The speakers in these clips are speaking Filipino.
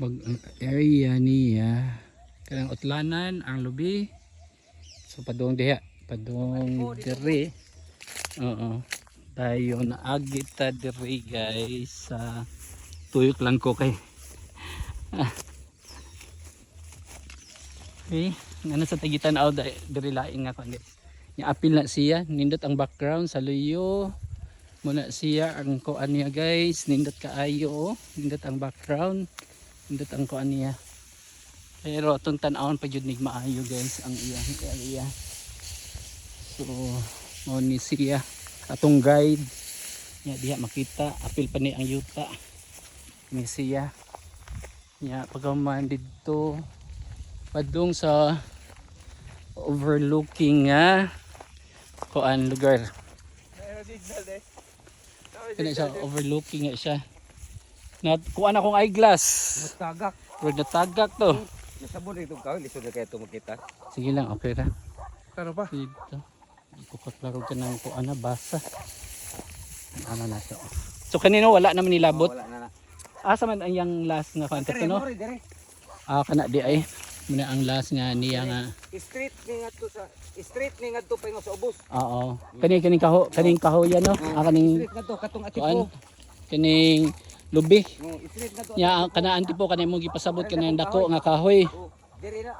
Bag area niya kanang utlanan ang lubi. So padung diha, padung diri. Oo. Tayo naagi ta diri guys sa tuyok lang ko kay. Okay, ano sa tagitan aw diri laing nga kan guys. Nya apil na siya, nindot ang background sa luyo. Muna siya ang kuan niya guys, nindot kaayo, nindot ang background, nindot ang kuan niya. Pero atong tan-awon pa jud nig maayo guys ang iyang area. So, mo ni siya atong guide. Nya diha makita apil pa ni ang yuta. Ni siya. Nya pagaman didto padung sa overlooking nga kuan lugar. Kani siya overlooking nga siya. Na kuan akong eyeglass. Tagak. Pero natagak to. Nasabot ito kawil, iso na kaya ito makita. Sige lang, okay ra. Kano pa? Dito. Hindi ko kaklaro ka ng kuan na basa. Ano na to. So kanino wala naman nilabot? Wala na. Asa man ang yang last nga kanta to no? Ah kana di ay. Muna ang last nga niya nga. Street ni ngadto sa street ni ngadto pa nga sa ubos. Oo. Kaning kaho yan no. Ah kaning Street ngadto katong kuan. atipo. Kaning lubi. Street ngadto. Ya kanaan tipo kanay mo gipasabot kanang dako nga kahoy. Diri na.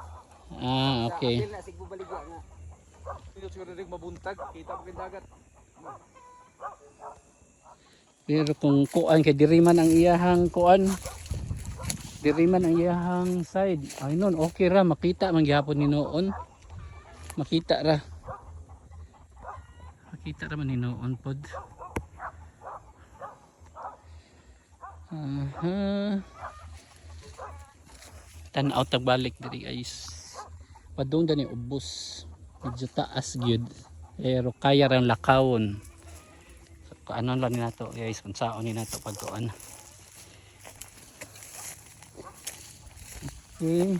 Ah okay. Diri na sigbo baligya nga. Dito siguro rig mabuntag, kita mo dagat. Pero kung kuan kay diri man ang iyahang kuan. Diri man ang iyahang side. Ay nun okay ra makita man gihapon ni noon. Makita ra. Makita ra man ni noon pod. Tan-aw tag balik diri guys. Padung dani ubos. Medyo taas gyud. Pero kaya ra lakawon. So, ano lang ni nato guys, unsaon ni nato pagkuan. Okay.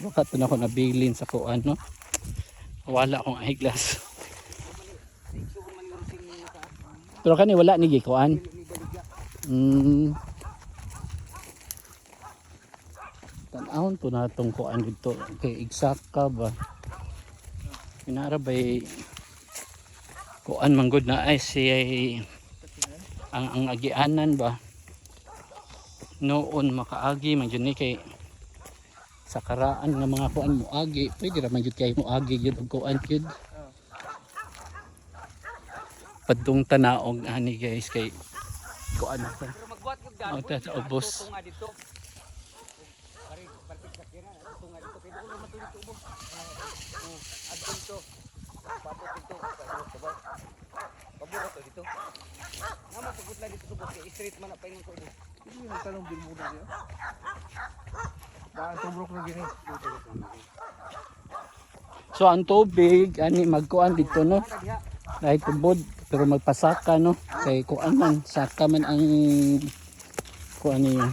Baka ito na ako nabilin sa kuan no. Wala akong eyeglass. Pero kani wala ni gikuan. Tan-awon to na tong kuan dito. Kay exact ka ba? Pinara bay kuan manggod na ay si ang agianan ba? Noon makaagi man jud ni kay sa karaan nga mga kuan mo agi, pwede ra man jud kay mo agi jud og kuan jud. Padung tanaog ani guys kay kuan na ta. Magbuhat gud gani. O ta ubos. Tunga dito. Pare sa kira, tunga dito kay dulo man dito ubos. Adto dito. Papot dito. Pabuhat to dito. Namo pagud lang dito ubos kay street man pa ingon ko ubos. Hindi mo tanong bil mo na diyo. Daan tubrok na gini. So ang tubig ani magkuan dito no. Dahil tubod pero magpasaka no kay kuan man saka man ang kuan niya